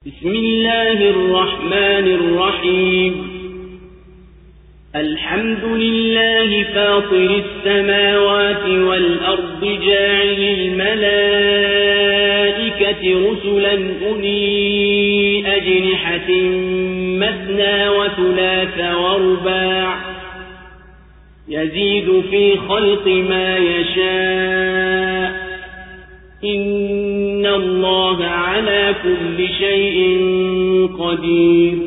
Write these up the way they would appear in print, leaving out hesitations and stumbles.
بسم الله الرحمن الرحيم الحمد لله فاطر السماوات والأرض جاعل الملائكة رسلا أولي أجنحة مثنى وثلاث ورباع يزيد في خلق ما يشاء إن الله على كل شيء قدير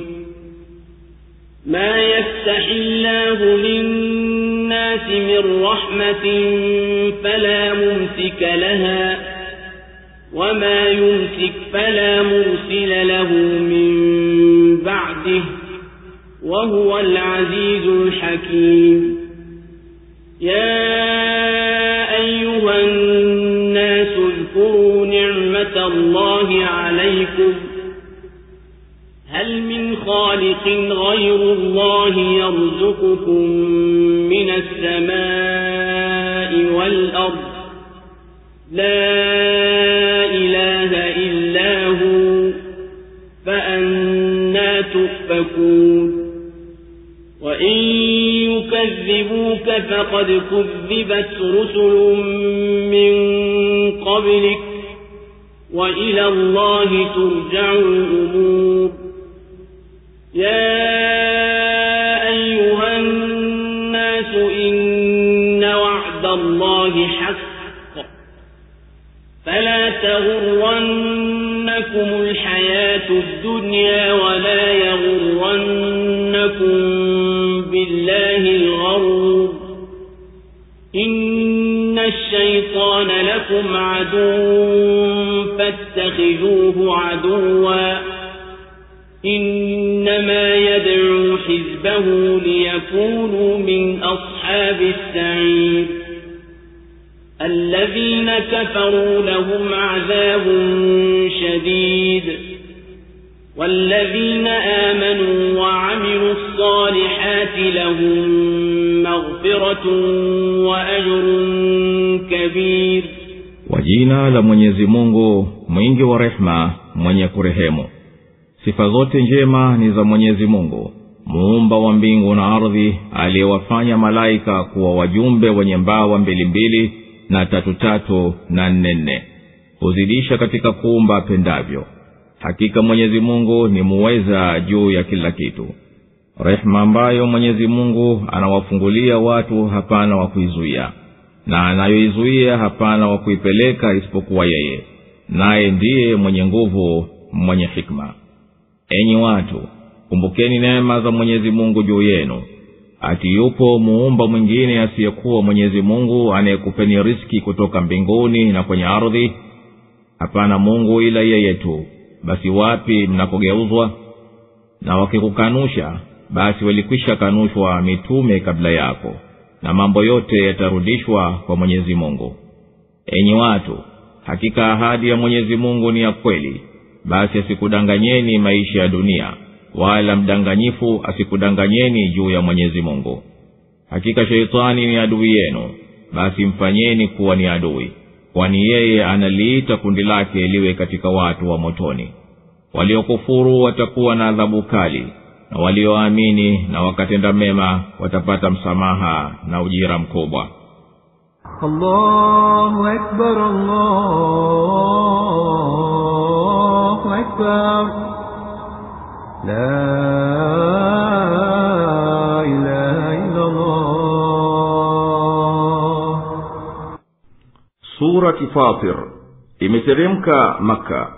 ما يفتح الله للناس من رحمة فلا ممسك لها وما يمسك فلا مرسل له من بعده وهو العزيز الحكيم يا أيها الناس اذكروا نعمة الله عليكم هل من خالق غير الله يرزقكم من السماء والأرض لا إله إلا هو فأنى تؤفكون وإن يكذبوك فقد كذبت رسل من قبلك وإلى الله ترجع الأمور يا أيها الناس إن وعد الله حق فلا تغرنكم الحياة الدنيا ولا يغرنكم بالله الغرور إن الشيطان لكم عدو فاتخذوه عدوا إنما يدعو حزبه ليكونوا من أصحاب السعير الذين كفروا لهم عذاب شديد والذين آمنوا وعملوا الصالحات لهم مغفرة وأجر كبير. Wajina la Mwenyezi Mungu mwingi wa rehema mwenye kurehemu. Sifa zote njema ni za Mwenyezi Mungu, muumba wa mbingu na ardhi, aliyewafanya malaika kuwa wajumbe wenye mbawa mbili mbili na tatu tatu na nne nne, huzidisha katika kuumba apendavyo. Hakika Mwenyezi Mungu ni muweza juu ya kila kitu. Rehema ambayo Mwenyezi Mungu anawafungulia watu hapana wa kuizuia, na anayoizuia hapana wa kuipeleka isipokuwa yeye, naye ndiye mwenye nguvu mwenye hikma. Enyi watu, kumbukeni neema za Mwenyezi Mungu juu yenu. Ati yupo muumba mwingine asiyekuwa Mwenyezi Mungu anayekupeni riziki kutoka mbinguni na kwenye ardhi? Hapana Mungu ila yeye tu. Basi wapi mnakogeuzwa? Na wakikukanusha, basi walikwisha kanushwa mitume kabla yako, na mambo yote yatarudishwa kwa Mwenyezi Mungu. Enyi watu, hakika ahadi ya Mwenyezi Mungu ni ya kweli, basi asikudanganyeni maisha ya dunia, wala mdanganyifu asikudanganyeni juu ya Mwenyezi Mungu. Hakika sheitani ni adui yenu, basi mfanyeni kuwa ni adui, kwani yeye analiita kundi lake liwe katika watu wa motoni. Waliokufuru watakuwa na adhabu kali, na walioamini na wakatenda mema watapata msamaha na ujira mkubwa. Allahu Akbar, Allahu Akbar, la ilaha illa Allah. Surati Fatir imeteremka Makka.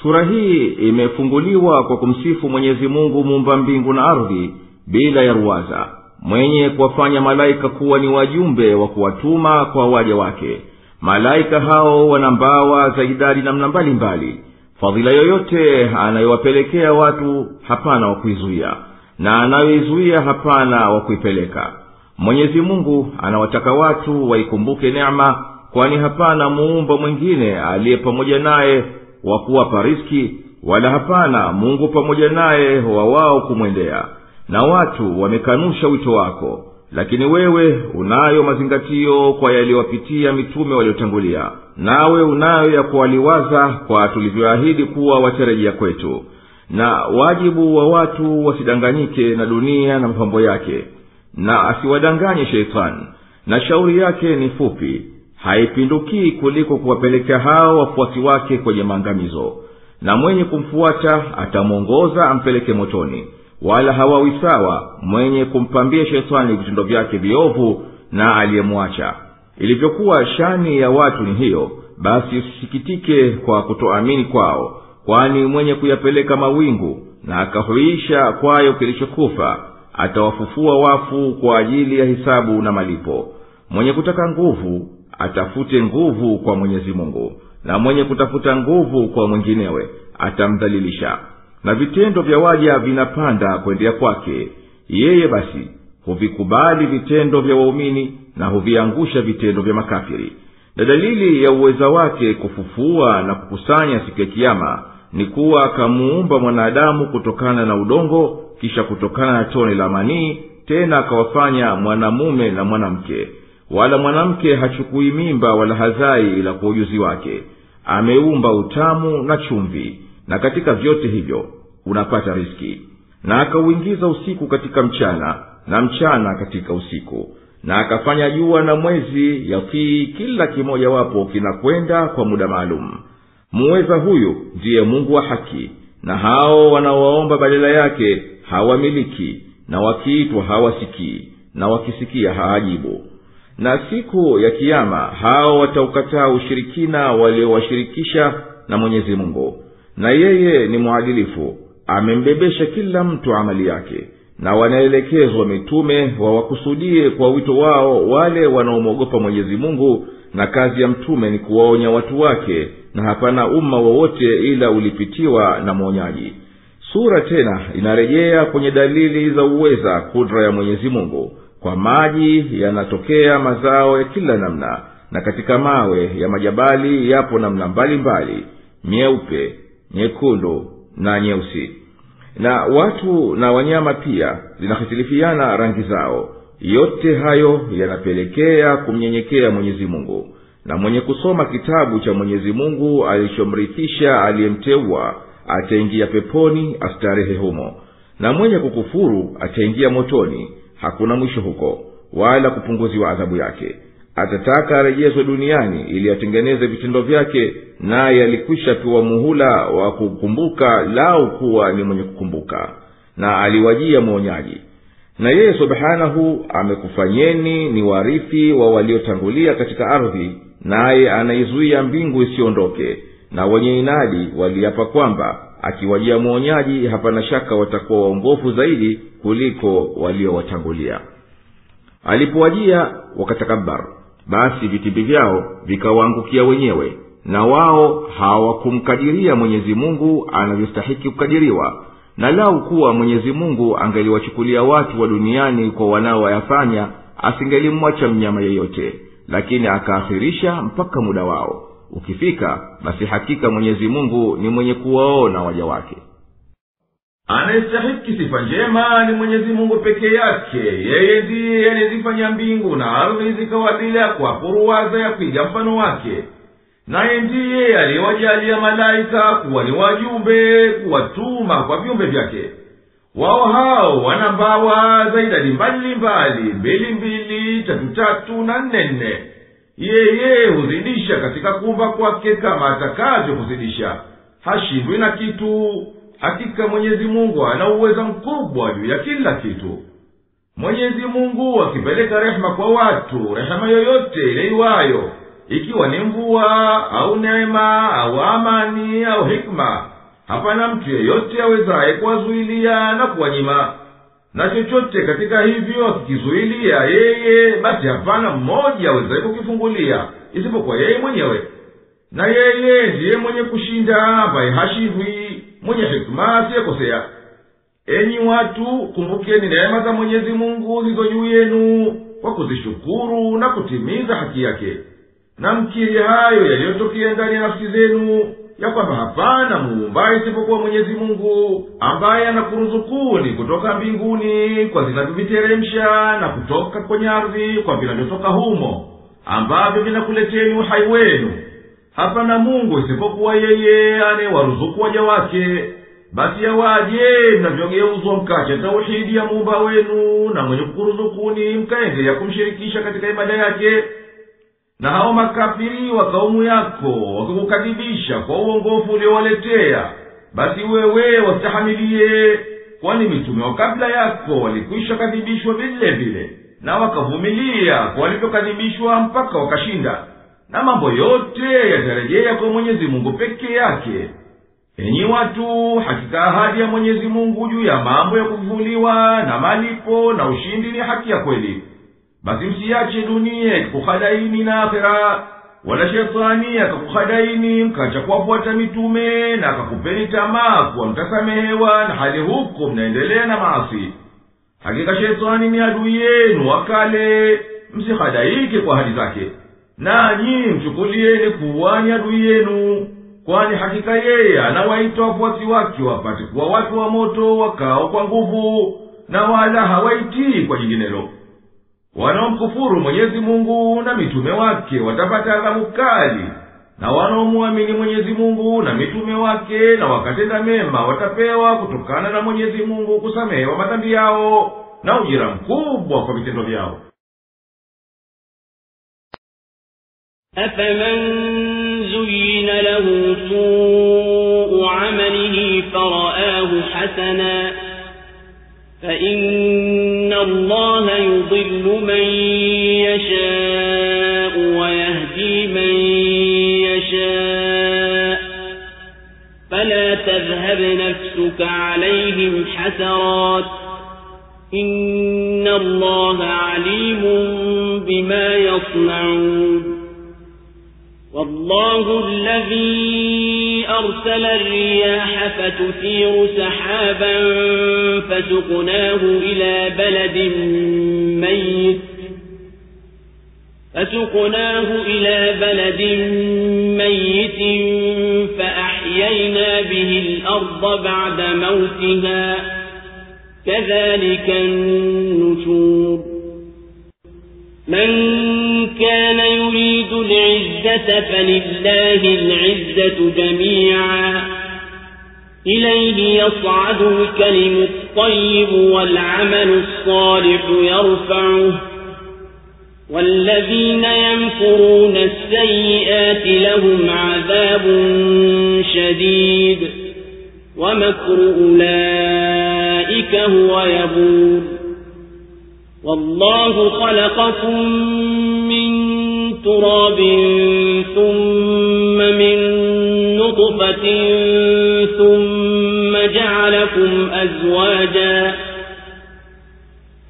Sura hii imefunguliwa kwa kumsifu Mwenyezi Mungu muumba mbingu na ardhi bila ya ruwaza, mwenye kuwafanya malaika kuwa ni wajumbe wa kuwatuma kwa waja wake. Malaika hao wana mbawa za idadi namna mbalimbali. Fadhila yoyote anayowapelekea watu hapana wa kuizuia, na anayoizuia hapana wa kuipeleka. Mwenyezi Mungu anawataka watu waikumbuke neema, kwani hapana muumba mwingine aliye pamoja naye wa kuwapa riziki, wala hapana Mungu pamoja naye wa wao kumwendea. Na watu wamekanusha wito wako, lakini wewe unayo mazingatio kwa yaliyowapitia mitume waliotangulia, nawe unayo ya kuwaliwaza kwa tulivyoahidi kuwa watarejea kwetu. Na wajibu wa watu wasidanganyike na dunia na mapambo yake, na asiwadanganye sheitani, na shauri yake ni fupi, haipindukii kuliko kuwapeleka hao wafuasi wake kwenye maangamizo. Na mwenye kumfuata atamwongoza ampeleke motoni, wala hawawi sawa mwenye kumpambia shetani vitendo vyake viovu na aliyemwacha. Ilivyokuwa shani ya watu ni hiyo, basi usisikitike kwa kutoamini kwao, kwani mwenye kuyapeleka mawingu na akahuisha kwayo kilichokufa atawafufua wafu kwa ajili ya hisabu na malipo. Mwenye kutaka nguvu atafute nguvu kwa Mwenyezi Mungu, na mwenye kutafuta nguvu kwa mwinginewe atamdhalilisha. Na vitendo vya waja vinapanda kwendea kwake yeye, basi huvikubali vitendo vya waumini na huviangusha vitendo vya makafiri. Na dalili ya uweza wake kufufua na kukusanya siku ya kiyama ni kuwa akamuumba mwanadamu kutokana na udongo, kisha kutokana na tone la manii, tena akawafanya mwanamume na mwanamke. Wala mwanamke hachukui mimba wala hazai ila kwa ujuzi wake. Ameumba utamu na chumvi, na katika vyote hivyo unapata riski. Na akauingiza usiku katika mchana na mchana katika usiku, na akafanya jua na mwezi yatii kila kimoja wapo kinakwenda kwa muda maalum. Muweza huyu ndiye Mungu wa haki, na hao wanaowaomba badala yake hawamiliki, na wakiitwa hawasikii, na wakisikia hawajibu. Na siku ya kiyama hao wataukataa ushirikina waliowashirikisha na Mwenyezi Mungu, na yeye ni mwadilifu, amembebesha kila mtu amali yake. Na wanaelekezwa mitume wawakusudie kwa wito wao wale wanaomwogopa Mwenyezi Mungu, na kazi ya mtume ni kuwaonya watu wake, na hapana umma wowote ila ulipitiwa na mwonyaji. Sura tena inarejea kwenye dalili za uweza kudra ya Mwenyezi Mungu. Kwa maji yanatokea mazao ya kila namna, na katika mawe ya majabali yapo namna mbalimbali, nyeupe, nyekundu na nyeusi. Na watu na wanyama pia zinahitilifiana rangi zao. Yote hayo yanapelekea kumnyenyekea Mwenyezi Mungu. Na mwenye kusoma kitabu cha Mwenyezi Mungu alichomrithisha aliyemteua ataingia peponi astarehe humo, na mwenye kukufuru ataingia motoni, hakuna mwisho huko wala kupunguziwa adhabu yake. Atataka arejezwe duniani ili atengeneze vitendo vyake, naye alikwisha pewa muhula wa kukumbuka lau kuwa ni mwenye kukumbuka, na aliwajia mwonyaji. Na yeye subhanahu amekufanyeni ni warithi wa waliotangulia katika ardhi, naye anaizuia mbingu isiondoke. Na wenye inadi waliapa kwamba akiwajia mwonyaji hapana shaka watakuwa waongofu zaidi kuliko waliowatangulia. Alipowajia wakatakabar, basi vitimbi vyao vikawaangukia wenyewe, na wao hawakumkadiria Mwenyezi Mungu anavyostahiki kukadiriwa. Na lau kuwa Mwenyezi Mungu angeliwachukulia watu wa duniani kwa wanaoyafanya, asingelimwacha mnyama yeyote, lakini akaakhirisha mpaka muda wao ukifika, basi hakika Mwenyezi Mungu ni mwenye kuwaona waja wake. Anayestahiki sifa njema ni Mwenyezi Mungu peke yake. Yeye ndiye anayezifanya mbingu na ardhi zikawa bila kwa puruwaza ya kuiga mfano wake. Naye ndiye aliyewajalia malaika kuwa ni wajumbe kuwatuma kwa viumbe vyake. Wao hao wana mbawa za idadi mbalimbali, 2, 3 na 4. Yeye huzidisha katika kuumba kwake kama atakavyo kuzidisha, hashindwi na kitu. Hakika Mwenyezi Mungu ana uwezo mkubwa juu ya kila kitu. Mwenyezi Mungu akipeleka rehema kwa watu, rehema yoyote ile iwayo, ikiwa ni mvua au neema au amani au hikma, hapana mtu yeyote awezaye kuwazuilia na kuwanyima. Na chochote katika hivyo akikizuilia yeye, basi hapana mmoja awezaye kukifungulia isipokuwa yeye mwenyewe. Na yeye ndiye mwenye kushinda ambaye hashindwi, mwenye hikma asiyekosea. Enyi watu, kumbukeni neema za Mwenyezi Mungu zilizo juu yenu kwa kuzishukuru na kutimiza haki yake. Na mkiri hayo yaliyotokea ndani ya nafsi zenu, ya kwamba hapana muumbaye isipokuwa Mwenyezi Mungu, ambaye anakuruzukuni kutoka mbinguni kwa zinavyoviteremsha na kutoka kwenye ardhi kwa vinavyotoka humo, ambavyo vinakuleteni uhai wenu. Hapana Mungu isipokuwa yeye anayewaruzuku waja wake. Basi yawaje mnavyogeuzwa mkacha tauhidi ya muumba wenu na mwenye kukuruzukuni mkaendelea kumshirikisha katika ibada yake? Na hao makafiri wa kaumu yako wakikukadhibisha kwa uongofu uliowaletea, basi wewe wastahamilie, kwani mitume wa kabla yako walikwisha kadhibishwa vile vile, na wakavumilia kwa walivyokadhibishwa mpaka wakashinda. Na mambo yote yatarejea kwa Mwenyezi Mungu peke yake. Enyi watu, hakika ahadi ya Mwenyezi Mungu juu ya mambo ya kufufuliwa na malipo na ushindi ni haki ya kweli. Basi msiache dunia ikukhadaini na akhera, wala shetani akakukhadaini mkacha kuwafuata mitume na akakupeni tamaa kuwa mtasamehewa na hali huko mnaendelea na maasi. Hakika shetani ni adui yenu wakale, msikhadaike kwa ahadi zake. Nanyi mchukulieni kuwa ni adui yenu, kwani hakika yeye anawaita wafuasi wake wapate kuwa watu wa moto wakao kwa nguvu, na wala hawaitii kwa jinginelo. Wanaomkufuru Mwenyezi Mungu na mitume wake watapata adhabu kali, na wanaomuamini Mwenyezi Mungu na mitume wake na wakatenda mema watapewa kutokana na Mwenyezi Mungu kusamehewa madhambi yao na ujira mkubwa kwa vitendo vyao. أفمن زين له سوء عمله فرآه حسنا فإن الله يضل من يشاء ويهدي من يشاء فلا تذهب نفسك عليهم حسرات إن الله عليم بما يصنعون والله الذي أرسل الرياح فتثير سحابا فسقناه إلى بلد ميت فأحيينا به الأرض بعد موتها كذلك النشور من كان يريد العزة فلله العزة جميعا إليه يصعد الكلم الطيب والعمل الصالح يرفعه والذين يمكرون السيئات لهم عذاب شديد ومكر أولئك هو يبور والله خلقكم من تراب ثم من نطفة ثم جعلكم أزواجا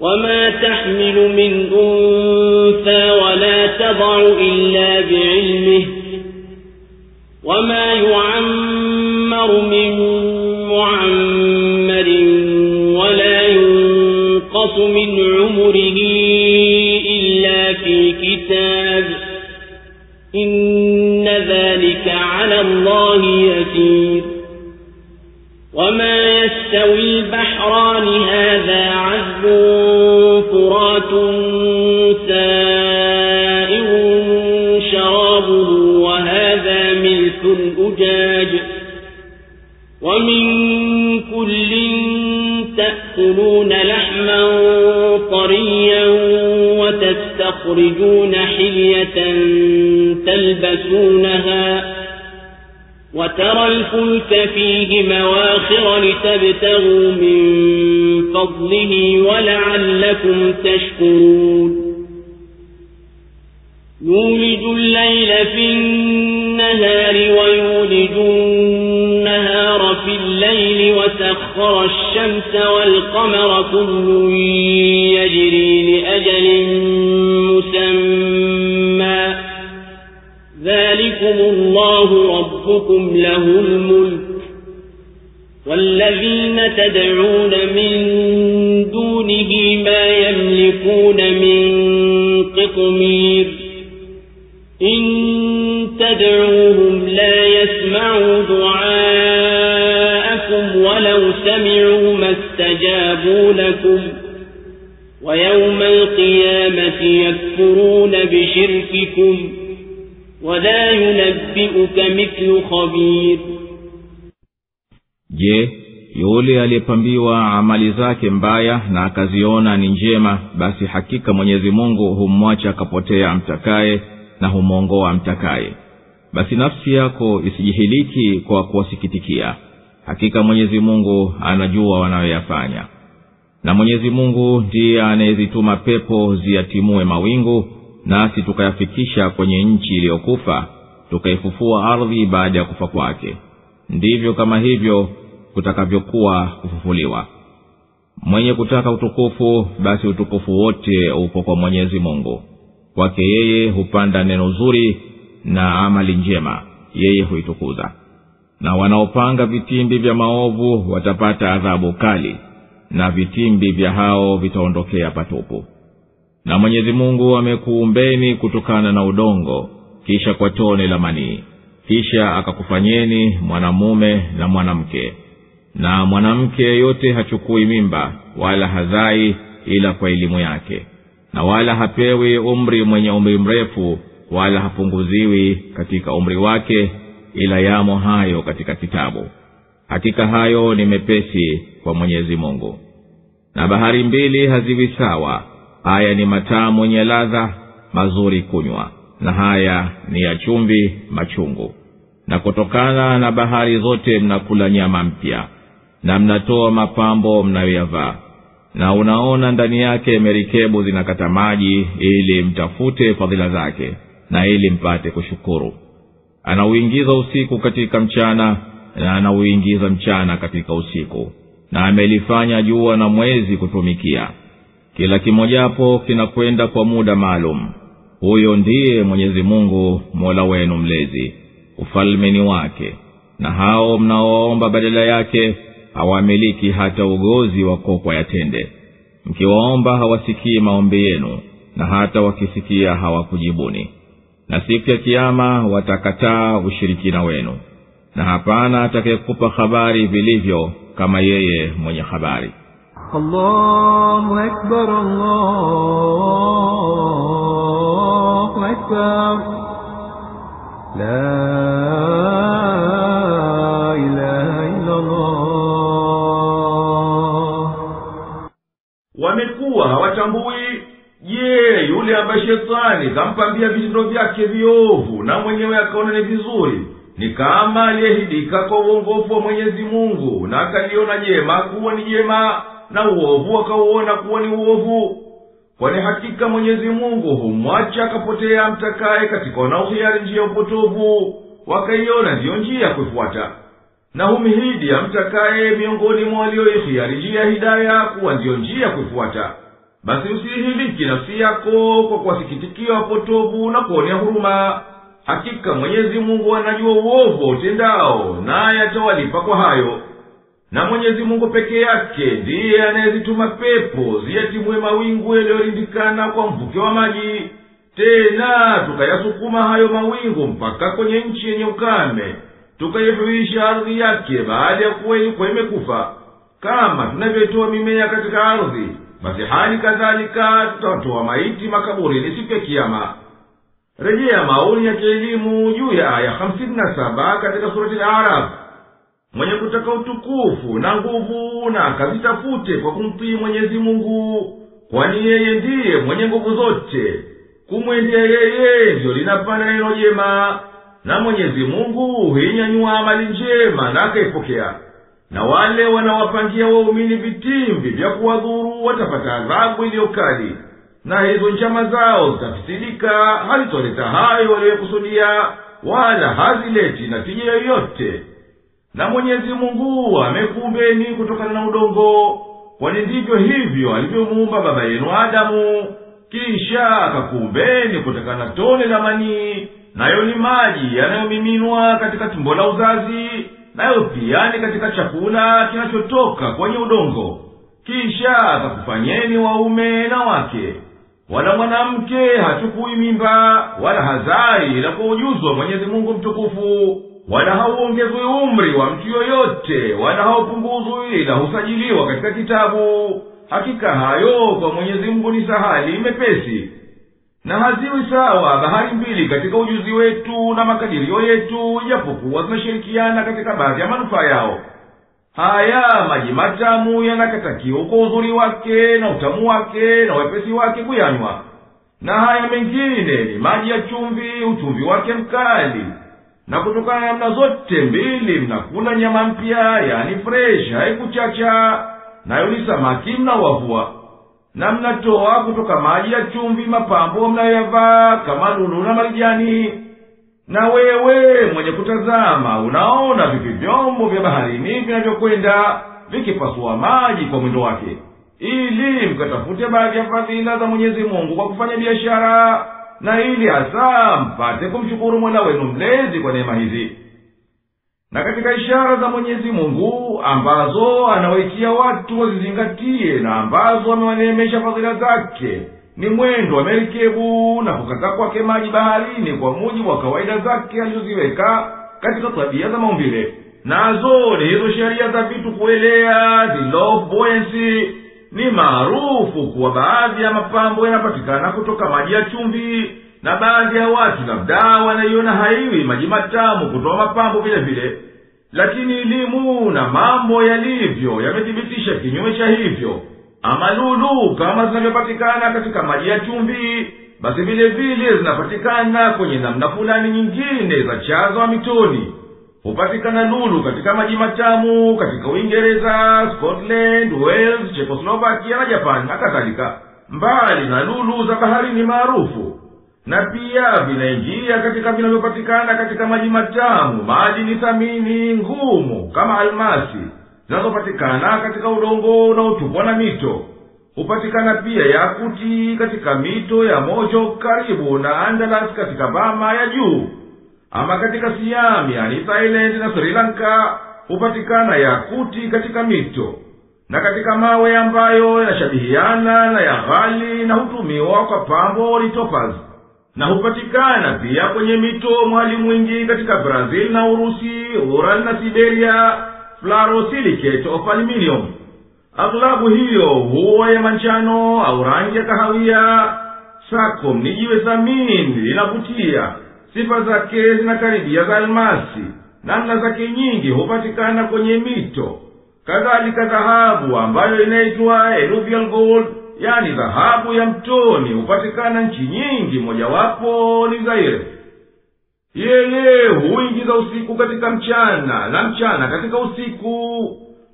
وما تحمل من أنثى ولا تضع إلا بعلمه وما يعمر من معمر ولا ينقص من عمره إلا في كتاب إن ذلك على الله يسير وما يستوي البحران هذا عذب فرات سائغ شرابه وهذا ملح أجاج ومن كل تأكلون لحما طريا وتستخرجون حلية تلبسونها وترى الفلك فيه مواخر لتبتغوا من فضله ولعلكم تشكرون يولج الليل في النهار ويولج النهار في الليل وسخر الشمس والقمر كل يجري لأجل مسمى ذلكم الله ربكم له الملك والذين تدعون من دونه ما يملكون من قطمير إن تدعوهم لا يسمعون يسمعوا دعاءكم ولو سمعوا ما استجابوا لكم ويوم القيامة يكفرون بشرككم ولا ينبئك مثل خبير. Je, yule aliyepambiwa amali zake mbaya na akaziona ni njema, basi hakika Mwenyezi Mungu humwacha akapotea amtakaye na humwongoa amtakaye. Basi nafsi yako isijihiliki kwa kuwasikitikia. Hakika Mwenyezi Mungu anajua wanayoyafanya. Na Mwenyezi Mungu ndiye anayezituma pepo ziyatimue mawingu, nasi tukayafikisha kwenye nchi iliyokufa, tukaifufua ardhi baada ya kufa kwake. Ndivyo kama hivyo kutakavyokuwa kufufuliwa. Mwenye kutaka utukufu, basi utukufu wote upo kwa Mwenyezi Mungu. Kwake yeye hupanda neno zuri na amali njema, yeye huitukuza. Na wanaopanga vitimbi vya maovu watapata adhabu kali, na vitimbi vya hao vitaondokea patupu. Na Mwenyezi Mungu amekuumbeni kutokana na udongo, kisha kwa tone la manii, kisha akakufanyeni mwanamume na mwanamke. Na mwanamke yote hachukui mimba wala hazai ila kwa elimu yake, na wala hapewi umri mwenye umri mrefu wala hapunguziwi katika umri wake, ila yamo hayo katika kitabu. Hakika hayo ni mepesi kwa Mwenyezi Mungu. Na bahari mbili haziwi sawa, haya ni matamu yenye ladha mazuri kunywa, na haya ni ya chumvi machungu. Na kutokana na bahari zote mnakula nyama mpya, na mnatoa mapambo mnayoyavaa. Na unaona ndani yake merikebu zinakata maji ili mtafute fadhila zake, na ili mpate kushukuru. Anauingiza usiku katika mchana, na anauingiza mchana katika usiku. Na amelifanya jua na mwezi kutumikia. Kila kimojapo kinakwenda kwa muda maalum. Huyo ndiye Mwenyezi Mungu Mola wenu mlezi. Ufalme ni wake. Na hao mnaoomba badala yake hawamiliki hata ugozi wa kokwa ya tende. Mkiwaomba hawasikii maombi yenu, na hata wakisikia hawakujibuni. Na siku ya Kiyama watakataa ushirikina wenu, na hapana atakayekupa habari vilivyo kama yeye mwenye habari. Allahu Akbar, Allahu Akbar, la ilaha illa Allah. Wamekuwa hawatambui. Je, yule ambaye shetani kampambia vitendo vyake viovu na mwenyewe akaona ni vizuri, ni kama aliyehidika kwa uongofu wa Mwenyezi Mungu, na akaliona jema kuwa ni jema, na uovu akauona kuwa ni uovu. Kwani hakika Mwenyezi Mungu humwacha akapotea mtakaye katika wanaohiari njia ya upotovu, wakaiona ndiyo njia ya kufuata. Na humhidi amtakaye miongoni mwa walioihiari njia ya hidaya kuwa ndiyo njia ya kufuata. Basi usihiliki nafsi yako kwa kuwasikitikia wapotovu na kuonea huruma. Hakika Mwenyezi Mungu anajua uovu utendao, naye atawalipa kwa hayo. Na Mwenyezi Mungu peke yake ndiye anayezituma pepo ziyatimue mawingu yaliyorindikana kwa mvuke wa maji. Tena tukayasukuma hayo mawingu mpaka kwenye nchi yenye ukame, tukaihuisha ardhi yake baada ya kuwa ilikuwa imekufa. Kama tunavyotoa mimea katika ardhi, basi hali kadhalika tutatoa maiti makaburini siku ya Kiyama. Rejea maoni ya kielimu juu ya aya 57 katika surati Al-A'raf. Mwenye kutaka utukufu na nguvu na akazitafute kwa kumtii Mwenyezi Mungu, kwani yeye ndiye mwenye nguvu zote. Kumwendea yeye ndio linapanda neno jema, na Mwenyezi Mungu huinyanyua amali njema na akaipokea. Na wale wanawapangia waumini vitimbi vya kuwadhuru watapata adhabu iliyokali, na hizo njama zao zitafisidika, halitoleta hayo waliyokusudia, wala hazileti natija yoyote. Na Mwenyezi Mungu amekuumbeni kutokana na udongo, kwani ndivyo hivyo alivyomuumba baba yenu Adamu. Kisha akakuumbeni kutokana na tone la manii, nayo ni maji yanayomiminwa katika tumbo la uzazi, nayo pia ni katika chakula kinachotoka kwenye udongo. Kisha akakufanyeni waume na wake. Wala mwanamke hachukui mimba wala hazai ila kwa ujuzi wa Mwenyezi Mungu mtukufu. wala hauongezwi umri wa mtu yoyote, wala haupunguzwi, ila husajiliwa katika kitabu. Hakika hayo kwa Mwenyezi Mungu ni sahali mepesi. Na haziwi sawa bahari mbili katika ujuzi wetu na makadirio yetu, ijapokuwa zinashirikiana katika baadhi ya manufaa yao. Haya maji matamu yanakatakiwa kwa uzuri wake na utamu wake na wepesi wake kuyanywa, na haya mengine ni maji ya chumvi, uchumvi wake mkali. Na kutokana na namna zote mbili mnakula nyama mpya, yani fresh, haikuchacha, nayo ni samaki mnawavua. Na mnatoa kutoka maji ya chumvi mapambo mnayoyavaa kama lulu na marijani. Na wewe mwenye kutazama unaona vipi vyombo vya baharini vinavyokwenda vikipasua maji kwa mwendo wake, ili mkatafute baadhi ya fadhila za Mwenyezi Mungu kwa kufanya biashara, na ili hasa mpate kumshukuru Mola wenu mlezi kwa neema hizi. Na katika ishara za Mwenyezi Mungu ambazo anawaitia watu wazizingatie na ambazo amewaneemesha fadhila zake ni mwendo wa merikebu na kukata kwake maji baharini kwa mujibu wa kawaida zake alizoziweka katika tabia za maumbile. Nazo ni hizo sheria za vitu kuelea, the law of buoyancy. Ni maarufu kuwa baadhi ya mapambo yanapatikana kutoka maji ya chumvi, na baadhi ya watu labda wanaiona haiwi maji matamu kutoa mapambo vile vile. Lakini elimu na mambo yalivyo yamethibitisha kinyume cha hivyo. Ama lulu kama zinavyopatikana katika maji ya chumvi, basi vile vile zinapatikana kwenye namna fulani nyingine za chazo wa mitoni. Hupatikana lulu katika maji matamu katika Uingereza, Scotland, Wales, Czechoslovakia na Japan na kadhalika, mbali na lulu za baharini maarufu. Na pia vinaingia katika vinavyopatikana katika maji matamu madini thamini ngumu kama almasi zinazopatikana katika udongo unaotupwa na mito. Hupatikana pia yakuti katika mito ya Mojo karibu na Andalus katika Bama ya juu. Ama katika Siam, yani Thailand na Sri Lanka, hupatikana yakuti katika mito. Na katika mawe ambayo yanashabihiana na ya ghali na hutumiwa kwa pambo ni topaz. Na hupatikana pia kwenye mito mwali mwingi katika Brazil na Urusi, Ural na Siberia, fluorosilicate of aluminium. Aghlabu hiyo huwa ya manjano au rangi ya kahawia. Sakom ni jiwe thamini linavutia. Sifa zake zinakaribia za almasi. Namna zake nyingi hupatikana kwenye mito. Kadhalika dhahabu ambayo inaitwa alluvial gold, yani dhahabu ya mtoni, hupatikana nchi nyingi, mojawapo ni Zaire. Yeye huingiza usiku katika mchana na mchana katika usiku.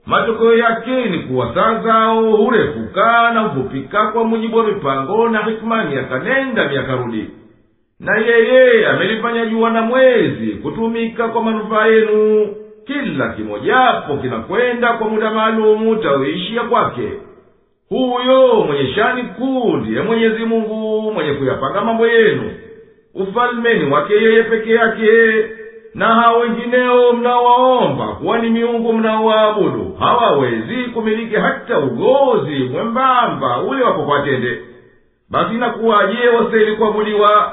Matokeo yake ni kuwa saa zao hurefuka na hufupika kwa mujibu wa mipango na hikma miaka nenda miaka rudi. Na yeye amelifanya jua na mwezi kutumika kwa manufaa yenu. Kila kimojapo kinakwenda kwa muda maalumu tawiishia kwake. Huyo mwenye shani kuu ndiye Mwenyezi Mungu mwenye kuyapanga mambo yenu. Ufalme ni wake yeye peke yake. Na hao wengineo mnawaomba kuwa ni miungu mnaoabudu hawawezi kumiliki hata ugozi mwembamba ule wako kwa tende. Basi inakuwaje wastahili kuabudiwa?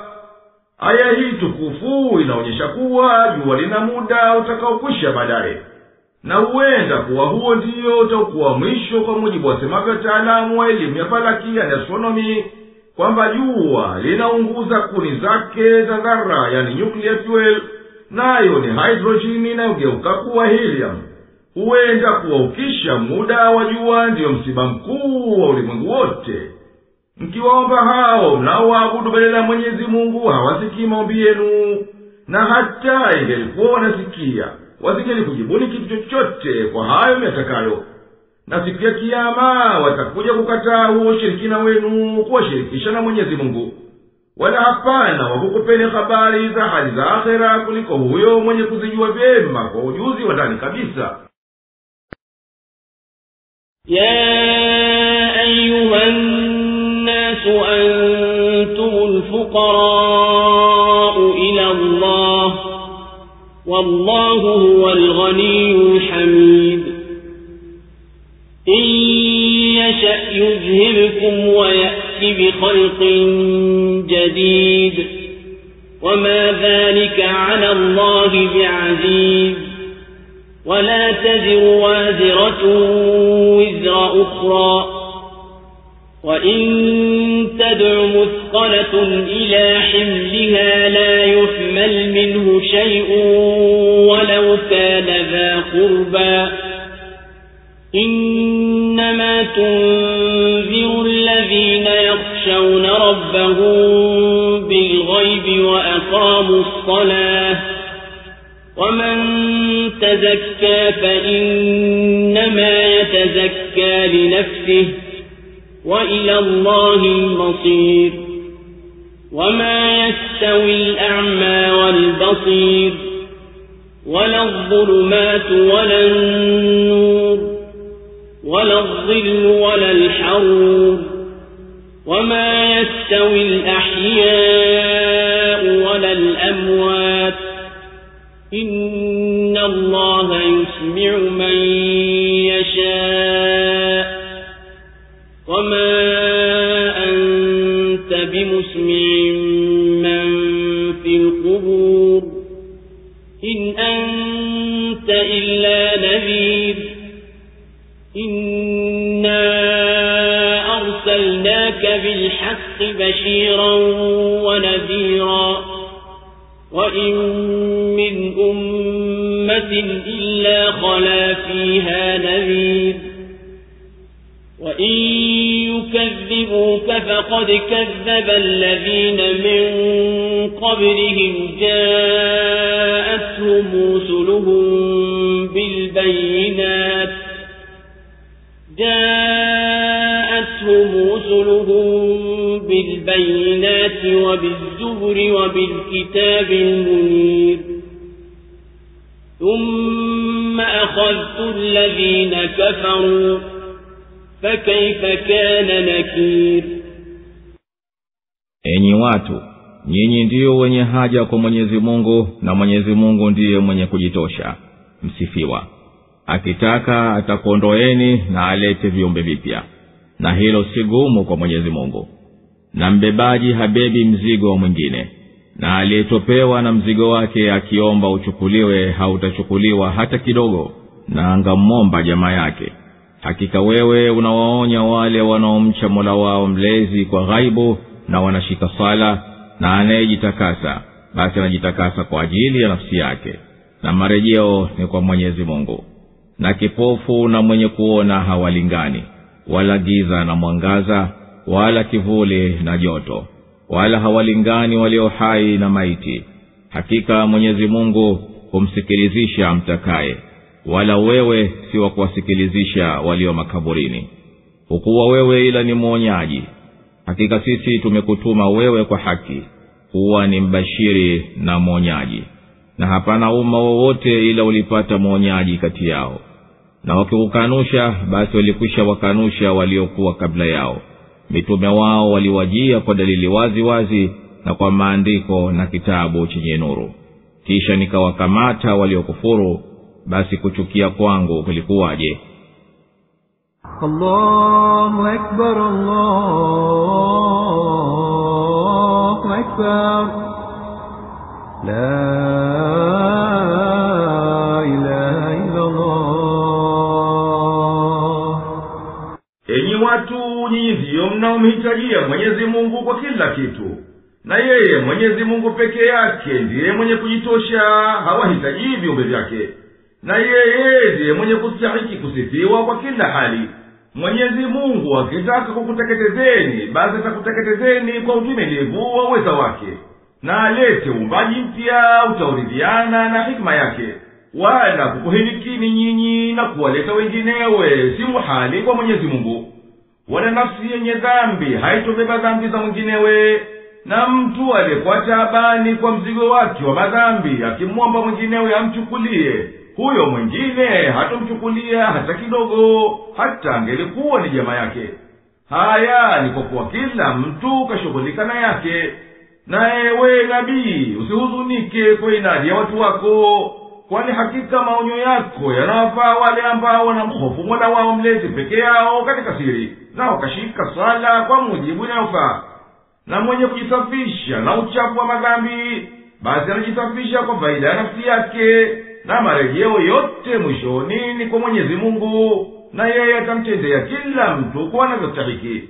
Aya hii tukufu inaonyesha kuwa jua lina muda utakaokwisha baadaye. Na huenda kuwa huo ndiyo utakuwa mwisho kwa mujibu wa semavyo wataalamu wa elimu ya falaki ya astronomy, kwamba jua linaunguza kuni zake za dhara, yani nuclear fuel, nayo ni hydrogen inayogeuka kuwa helium. Huenda kuwa ukisha muda wa jua ndiyo msiba mkuu wa ulimwengu wote. Mkiwaomba hao mnaoabudu badala ya Mwenyezi Mungu hawasikii maombi yenu, na hata ingelikuwa wanasikia wasingeli kujibuni kitu chochote kwa hayo myatakayo. Na siku ya Kiyama watakuja kukataa huo ushirikina wenu kuwashirikisha na Mwenyezi Mungu. Wala hapana wakukupeni habari za hali za akhera kuliko huyo mwenye kuzijua vyema kwa ujuzi wa ndani kabisa. Ya ayyuhan nasu antumul fuqara'u ila Allah wallahu huwal ghaniyyul hamid. In yasha' yuzhibkum wa ya'ti bi khalqin jadid وما ذلك على الله بعزيز ولا تزر وازرة وزر أخرى وإن تدع مثقلة إلى حملها لا يحمل منه شيء ولو كان ذا قربى إنما تنذر الذين يخشون ربهم بالغيب وأقاموا الصلاة ومن تزكى فإنما يتزكى لنفسه وإلى الله المصير وما يستوي الأعمى والبصير ولا الظلمات ولا النور ولا الظل ولا الحرور وما يستوي الأحياء ولا الأموات إن الله يسمع من يشاء وما أنت بمسمع من في القبور إن أنت إلا نذير إنا أرسلناك بالحق بشيرا ونذيرا وإن من أمة إلا خلا فيها نذير وإن يكذبوك فقد كذب الذين من قبلهم جاءتهم رسلهم بالبينات وبالزبر وبالكتاب المنير ثم أخذت الذين كفروا فكيف كان نكير. Enyi watu, nyinyi ndio wenye haja kwa Mwenyezi Mungu na Mwenyezi Mungu ndiye mwenye kujitosha msifiwa. Akitaka atakuondoeni na alete viumbe vipya, na hilo si gumu kwa Mwenyezi Mungu. Na mbebaji habebi mzigo wa mwingine, na aliyetopewa na mzigo wake akiomba uchukuliwe hautachukuliwa hata kidogo, na angamomba jamaa yake. Hakika wewe unawaonya wale wanaomcha Mola wao mlezi kwa ghaibu na wanashika sala, na anayejitakasa basi anajitakasa kwa ajili ya nafsi yake, na marejeo ni kwa Mwenyezi Mungu. Na kipofu na mwenye kuona hawalingani, wala giza na mwangaza, wala kivuli na joto, wala hawalingani walio hai na maiti. Hakika Mwenyezi Mungu humsikilizisha amtakaye, wala wewe si wa kuwasikilizisha walio makaburini. Hukuwa wewe ila ni mwonyaji. Hakika sisi tumekutuma wewe kwa haki, kuwa ni mbashiri na mwonyaji, na hapana umma wowote ila ulipata mwonyaji kati yao. Na wakiukanusha basi walikwisha wakanusha waliokuwa kabla yao. Mitume wao waliwajia kwa dalili wazi wazi na kwa maandiko na kitabu chenye nuru. Kisha nikawakamata waliokufuru, basi kuchukia kwangu kulikuwaje? Allahu Akbar, Allahu Akbar, la ilaha illallah. Enyi watu, nyinyi ndio mnaomhitajia Mwenyezi Mungu kwa kila kitu, na yeye Mwenyezi Mungu peke yake ndiye mwenye kujitosha, hawahitaji viumbe vyake, na yeye ndiye mwenye kustahiki kusifiwa kwa kila hali. Mwenyezi Mungu akitaka kukuteketezeni basi atakuteketezeni kwa utimilivu wa uweza wake, na alete uumbaji mpya utauridhiana na hikma yake. Wala kukuhilikini nyinyi na kuwaleta wenginewe si muhali kwa Mwenyezi Mungu. Wala nafsi yenye dhambi haitobeba dhambi za mwinginewe, na mtu aliyekuwa taabani kwa mzigo wake wa madhambi akimwomba mwinginewe amchukulie, huyo mwingine hatomchukulia hata kidogo, hata angelikuwa ni jamaa yake. Haya ni kwa kuwa kila mtu kashughulika na yake. Na ewe nabii, usihuzunike kwa inadi ya watu wako, kwani hakika maonyo yako yanawafaa wale ambao wanamhofu Mola wao mlezi peke yao katika siri, na wakashika sala kwa mujibu inayofaa. Na mwenye kujisafisha na uchafu wa madhambi basi anajisafisha kwa faida ya nafsi yake, na marejeo yote mwishoni ni kwa Mwenyezi Mungu, na yeye atamtendea kila mtu kwa anavyostahiki.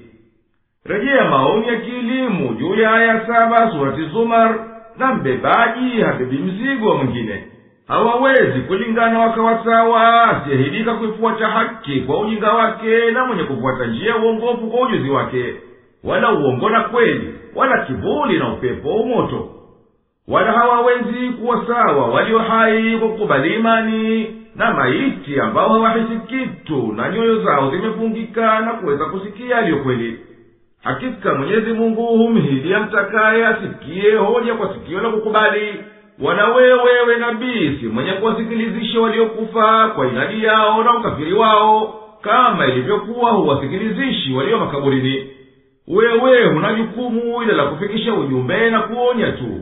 Rejea maoni ya kielimu juu ya aya 7 surati Zumar, na mbebaji habebi mzigo wa mwingine. Hawawezi kulingana wakawa sawa asiyehidika kuifuata haki kwa ujinga wake, na mwenye kufuata njia ya uongofu kwa ujuzi wake, wala uongo na kweli, wala kivuli na upepo wa moto. Wala hawawezi kuwa sawa walio hai kwa kukubali imani na maiti ambao hawahisi kitu na nyoyo zao zimefungika na kuweza kusikia aliyo kweli. Hakika Mwenyezi Mungu humhidi amtakaye asikie hoja kwa sikio la kukubali. Wala wewe nabii si mwenye kuwasikilizisha waliokufa kwa inadi yao na ukafiri wao, kama ilivyokuwa huwasikilizishi walio makaburini. Wewe huna jukumu ila la kufikisha ujumbe na kuonya tu.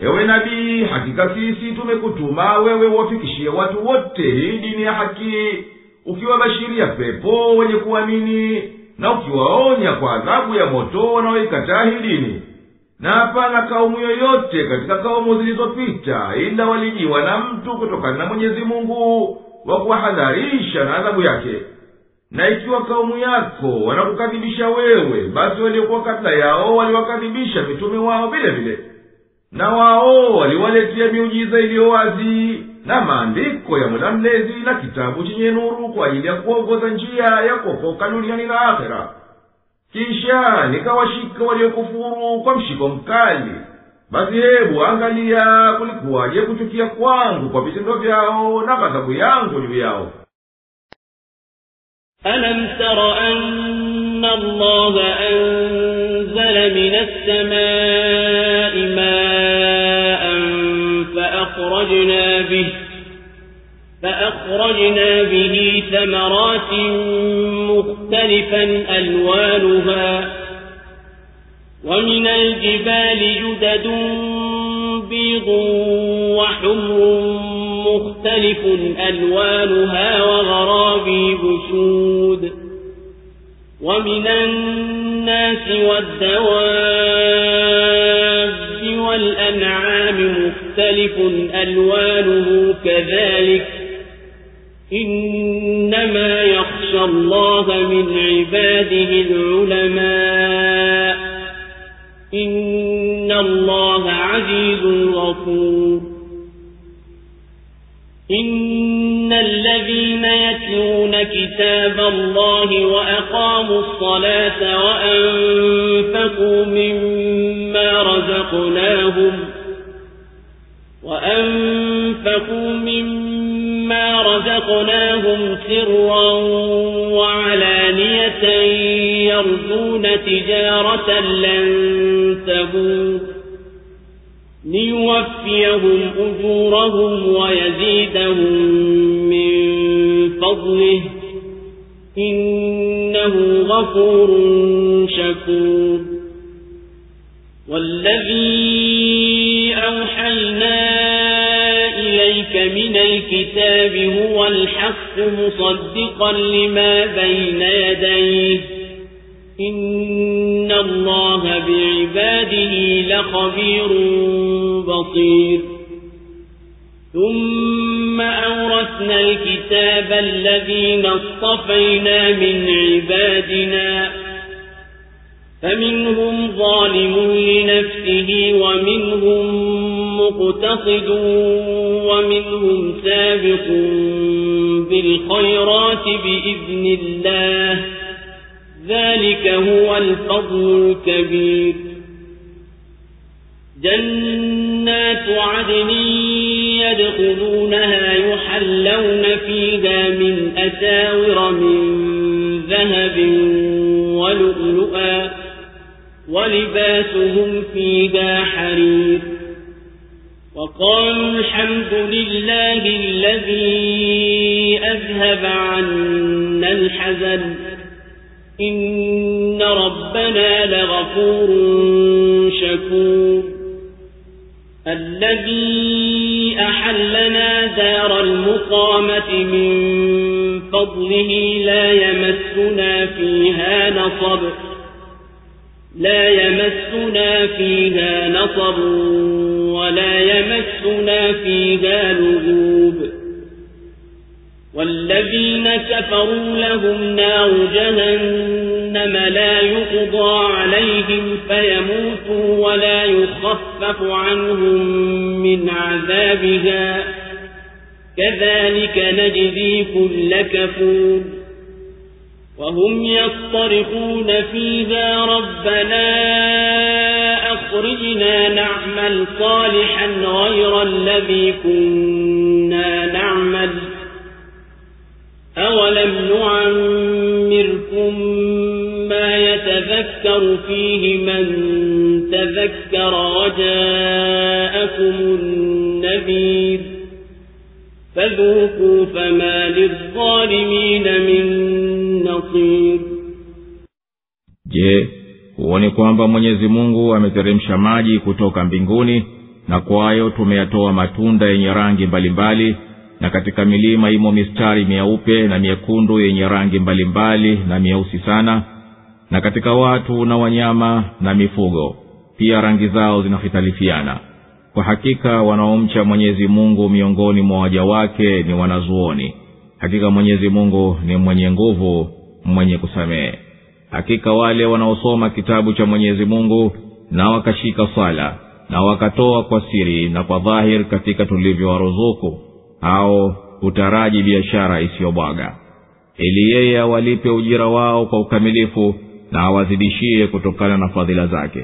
Ewe nabii, hakika sisi tumekutuma wewe uwafikishie watu wote hii dini ya haki, ukiwabashiria pepo wenye kuamini, na ukiwaonya kwa adhabu ya moto wanaoikataa hii dini. Na hapana kaumu yoyote katika kaumu zilizopita ila walijiwa na mtu kutokana na Mwenyezi Mungu wa kuwahadharisha na adhabu yake. Na ikiwa kaumu yako wanakukadhibisha wewe, basi waliokuwa kabla yao waliwakadhibisha mitume wao vile vile. Na wao waliwaletea miujiza iliyo wazi na maandiko ya Mola Mlezi na kitabu chenye nuru kwa ajili ya kuongoza njia ya kuokoka duniani na akhera. Kisha nikawashika waliokufuru kwa mshiko mkali. Basi hebu angalia kulikuwaje kuchukia kwangu kwa vitendo vyao na ghadhabu yangu juu yao. ألم تر أن الله أنزل من السماء ماء فأخرجنا به ثمرات مختلفا ألوانها ومن الجبال جدد بيض وحمر مختلف ألوانها وغرابيب سود ومن الناس والدواب والأنعام مختلف ألوانه كذلك إنما يخشى الله من عباده العلماء إن الله عزيز غفور إن الذين يتلون كتاب الله وأقاموا الصلاة وأنفقوا مما رزقناهم سرا وعلانية يرجون تجارة لن تبور ليوفيهم أجورهم ويزيدهم من فضله إنه غفور شكور والذي أوحينا إليك من الكتاب هو الحق مصدقا لما بين يديه إن الله بعباده لخبير بصير ثم أورثنا الكتاب الذين اصطفينا من عبادنا فمنهم ظالم لنفسه ومنهم مقتصد ومنهم سابق بالخيرات بإذن الله ذلك هو الفضل الكبير جنات عدن يدخلونها يحلون فيها من أساور من ذهب ولؤلؤا ولباسهم فيها حرير وقالوا الحمد لله الذي أذهب عنا الحزن إن ربنا لغفور شكور الذي أحلنا دار المقامة من فضله لا يمسنا فيها نصب لا يمسنا فيها نصب ولا يمسنا فيها لغوب والذين كفروا لهم نار جهنم لا يقضى عليهم فيموتوا ولا يخفف عنهم من عذابها كذلك نجزي كل كفور وهم يصطرخون فيها ربنا أخرجنا نعمل صالحا غير الذي كنا نعمل أولم نعمركم ما يتذكر فيه من تذكر وجاءكم النذير فذوقوا فما للظالمين من نصير. Je, huoni kwamba Mwenyezi Mungu ameteremsha maji kutoka mbinguni na kwayo tumeyatoa matunda yenye rangi mbalimbali na katika milima imo mistari mieupe na miekundu yenye rangi mbalimbali na mieusi sana na katika watu na wanyama na mifugo pia rangi zao zinahitalifiana. Kwa hakika wanaomcha Mwenyezi Mungu miongoni mwa waja wake ni wanazuoni. Hakika Mwenyezi Mungu ni mwenye nguvu, mwenye kusamehe. Hakika wale wanaosoma kitabu cha Mwenyezi Mungu na wakashika sala na wakatoa kwa siri na kwa dhahir katika tulivyowaruzuku au utaraji biashara isiyobwaga ili yeye awalipe ujira wao kwa ukamilifu na awazidishie kutokana na fadhila zake.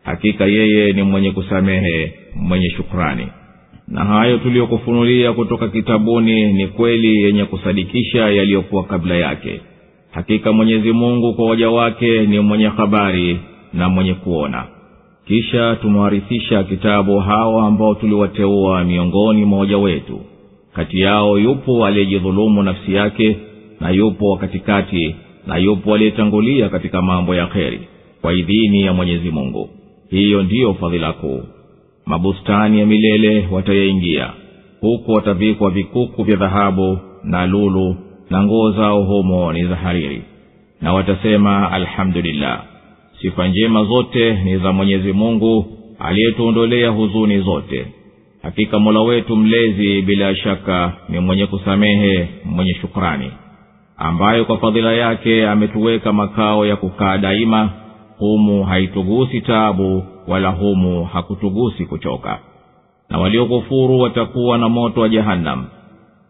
Hakika yeye ni mwenye kusamehe, mwenye shukrani. Na hayo tuliyokufunulia kutoka kitabuni ni kweli yenye kusadikisha yaliyokuwa kabla yake. Hakika Mwenyezi Mungu kwa waja wake ni mwenye habari na mwenye kuona. Kisha tumewarithisha kitabu hao ambao tuliwateua miongoni mwa waja wetu. Kati yao yupo aliyejidhulumu nafsi yake na yupo wa katikati na yupo aliyetangulia katika mambo ya kheri kwa idhini ya Mwenyezi Mungu. Hiyo ndiyo fadhila kuu. Mabustani ya milele watayaingia, huku watavikwa vikuku vya dhahabu na lulu na nguo zao humo ni za hariri. Na watasema alhamdulillah, sifa njema zote ni za Mwenyezi Mungu aliyetuondolea huzuni zote. Hakika Mola wetu mlezi bila shaka ni mwenye kusamehe, mwenye shukrani, ambayo kwa fadhila yake ametuweka makao ya kukaa daima. Humu haitugusi taabu wala humu hakutugusi kuchoka. Na waliokufuru watakuwa na moto wa jahannam,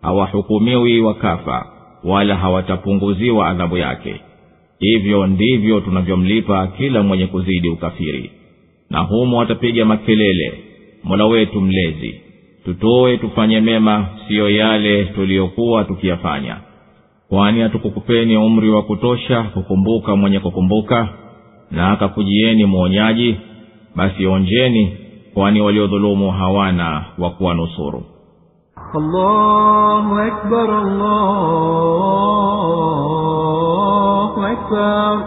hawahukumiwi wakafa wala hawatapunguziwa adhabu yake. Hivyo ndivyo tunavyomlipa kila mwenye kuzidi ukafiri. Na humu watapiga makelele, Mola wetu mlezi, tutoe tufanye mema, siyo yale tuliyokuwa tukiyafanya. Kwani hatukukupeni umri wa kutosha kukumbuka mwenye kukumbuka, na akakujieni mwonyaji? Basi onjeni, kwani waliodhulumu hawana wa kuwanusuru. Allahu Akbar, Allahu Akbar,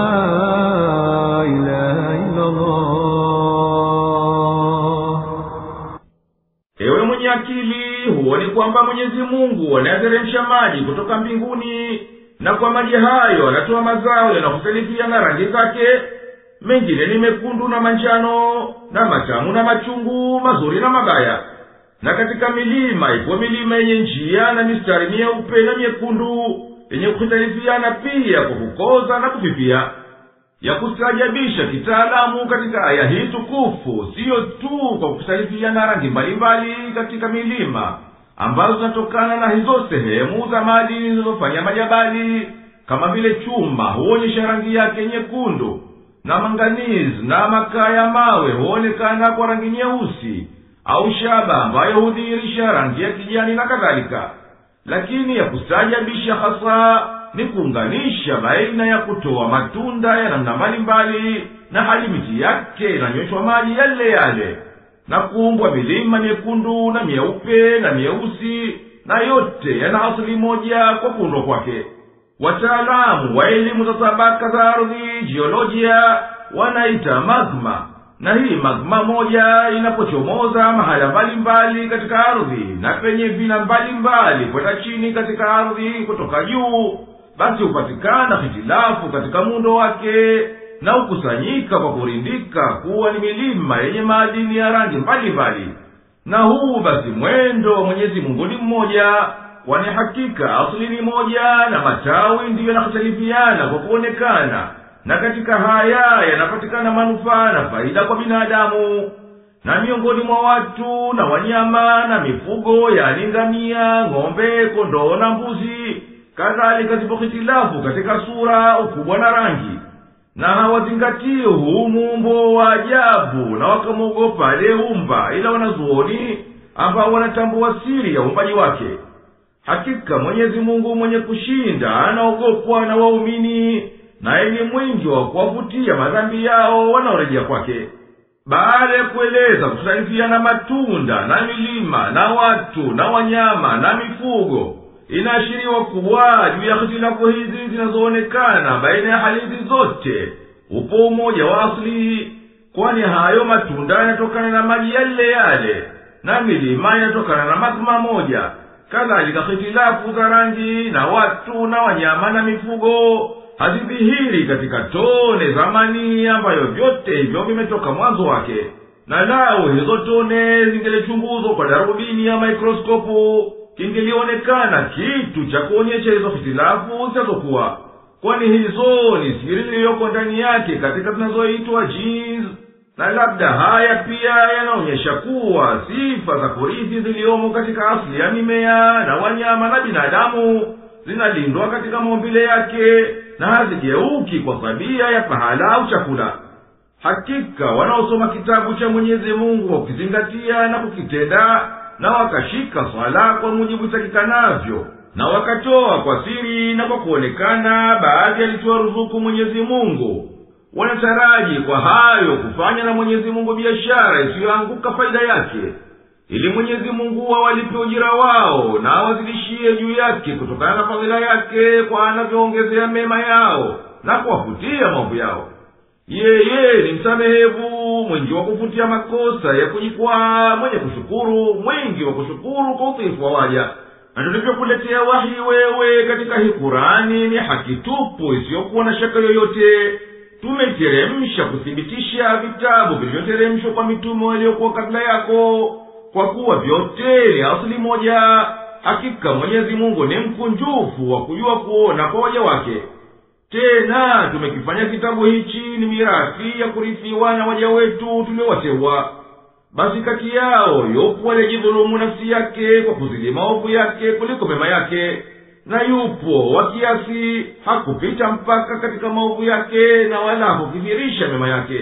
la ilaha illa Allah. Ewe mwenye akili, huoni kwamba Mwenyezi Mungu anateremsha maji kutoka mbinguni, na kwa maji hayo anatoa mazao yanayokhtalifiana rangi zake? Mengine ni mekundu na manjano, na matamu na machungu, mazuri na mabaya. Na katika milima ipo milima yenye njia na mistari mieupe na miekundu yenye kukhtalifiana pia kwa kukoza na kufifia. Ya kustajabisha kitaalamu katika aya hii tukufu siyo tu kwa kukhtalifiana rangi mbalimbali katika milima ambazo zinatokana na hizo sehemu za maji zilizofanya majabali, kama vile chuma huonyesha rangi yake nyekundu, na manganizi na makaa ya mawe huonekana kwa rangi nyeusi, au shaba ambayo hudhihirisha rangi ya kijani na kadhalika. Lakini ya kustajabisha hasa ni kuunganisha baina ya kutoa matunda ya namna mbalimbali na hali miti yake inanyweshwa maji yale yale, na kuumbwa milima miekundu na mieupe na mieusi, na yote yana asili moja kwa kuundwa kwake. Wataalamu wa elimu za tabaka za ardhi, jiolojia, wanaita magma. Na hii magma moja inapochomoza mahala mbalimbali katika ardhi na penye vina mbalimbali kwenda chini katika ardhi kutoka juu, basi hupatikana hitilafu katika muundo wake na hukusanyika kwa kurindika kuwa ni milima yenye madini ya rangi mbalimbali. Na huu basi mwendo wa Mwenyezi Mungu ni mmoja, kwani hakika asili ni moja na matawi ndiyo yanakhtalifiana kwa kuonekana, na katika haya yanapatikana manufaa na faida kwa binadamu. Na miongoni mwa watu na wanyama na mifugo, yani ngamia, ng'ombe, kondoo na mbuzi, kadhalika zipo hitilafu katika sura, ukubwa na rangi, na hawazingatii huu muumbo wa ajabu na wakamwogopa aliyeumba, ila wanazuoni ambao wanatambua siri ya uumbaji wake. Hakika Mwenyezi Mungu mwenye kushinda anaogopwa na waumini, naye ni mwingi wa kuwavutia madhambi yao wanaorejea kwake. Baada ya kueleza kusalifiana matunda na milima na watu na wanyama na mifugo, inaashiriwa kuwa juu ya hitilafu hizi zinazoonekana baina ya hali hizi zote upo umoja wa asili, kwani hayo matunda yanatokana na maji yale yale na milima yanatokana na magma moja. Kadhalika hitilafu za rangi na watu na wanyama na mifugo hazidhihiri katika tone za manii, ambayo vyote hivyo vimetoka mwanzo wake. Na lao hizo tone zingelichunguzwa kwa darubini ya mikroskopu, kingelionekana kitu cha kuonyesha hizo hitilafu zitazokuwa, kwani hizo ni siri iliyoko ndani yake katika zinazoitwa genes. Na labda haya pia yanaonyesha kuwa sifa za kurithi ziliomo katika asili ya mimea na wanyama na binadamu zinalindwa katika maumbile yake na hazigeuki kwa tabia ya pahala au chakula. Hakika wanaosoma kitabu cha Mwenyezi Mungu kwa kukizingatia na kukitenda, na wakashika swala kwa mujibu itakikanavyo, na wakatoa kwa siri na kwa kuonekana baadhi alitoa ruzuku Mwenyezi Mungu, wanataraji kwa hayo kufanya na Mwenyezi Mungu biashara isiyoanguka faida yake, ili Mwenyezi Mungu awalipe ujira wao na awazidishie juu yake kutokana na fadhila yake, kwa anavyoongezea mema yao na kuwafutia maovu yao. Yeye ni msamehevu, mwingi wa kufutia makosa ya kujikwaa, mwenye kushukuru, mwingi wa kushukuru kwa utiifu wa waja. Na tulivyokuletea wahi wewe katika hii Kurani ni haki tupu isiyokuwa na shaka yoyote. Tumeteremsha kuthibitisha vitabu vilivyoteremshwa kwa mitume waliokuwa kabla yako, kwa kuwa vyote ni asili moja. Hakika Mwenyezi Mungu ni mkunjufu wa kujua kuona kwa waja wake. Tena tumekifanya kitabu hichi ni mirathi ya kurithiwa na waja wetu tuliowateua. Basi kati yao yupo aliyejidhulumu nafsi yake kwa kuzidi maovu yake kuliko mema yake, na yupo wa kiasi hakupita mpaka katika maovu yake na wala hakukithirisha mema yake.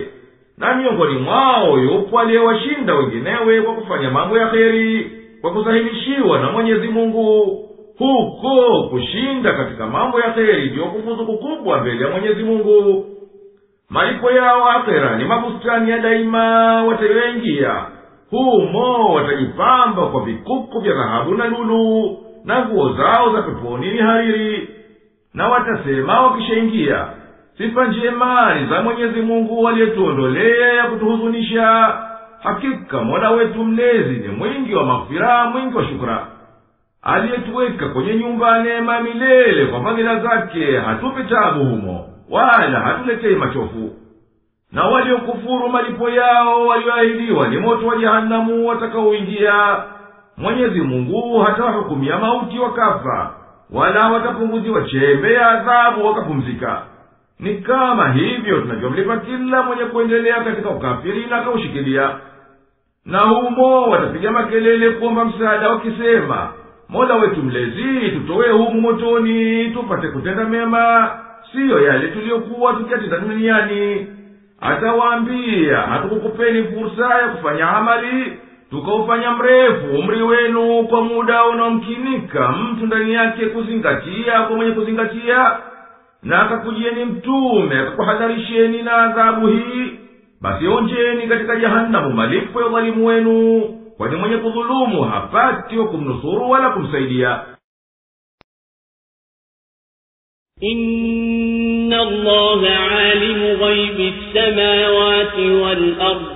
Na miongoni mwao yupo aliyewashinda wenginewe kwa kufanya mambo ya kheri, kwa kusahilishiwa na Mwenyezi Mungu. Huko kushinda katika mambo ya kheri ndio kufuzu kukubwa mbele ya Mwenyezi Mungu. Malipo yao akhera ni mabustani ya daima watayoingia. Humo watajipamba kwa vikuku vya dhahabu na lulu, na nguo zao za peponi ni hariri. Na watasema wakishaingia, sifa njema ni za Mwenyezi Mungu aliyetuondolea ya kutuhuzunisha. Hakika Mola wetu mlezi ni mwingi wa maghfira, mwingi wa shukra, aliyetuweka kwenye nyumba neema milele kwa fadhila zake. Hatupi taabu humo wala hatuletei machofu. Na waliokufuru malipo yao walioahidiwa ni moto wa jahanamu watakaoingia. Mwenyezi Mungu hatawahukumia mauti wakafa, wala watapunguziwa chembe ya adhabu wakapumzika. Ni kama hivyo tunavyomlipa kila mwenye kuendelea katika ukafiri na kaushikilia. Na humo watapiga makelele kuomba msaada wakisema, Mola wetu mlezi, tutowe humu motoni tupate kutenda mema, siyo yale tuliokuwa tukiatenda duniani. Atawaambia, hatukukupeni fursa ya kufanya amali, tukaufanya mrefu umri wenu kwa muda unaomkinika mtu ndani yake kuzingatia kwa mwenye kuzingatia, na akakujieni mtume akakuhadharisheni na adhabu hii. Basi onjeni katika jahanamu malipo ya dhalimu wenu, kwani mwenye kudhulumu hapati wa kumnusuru wala kumsaidia. إن الله عالم غيب السماوات والأرض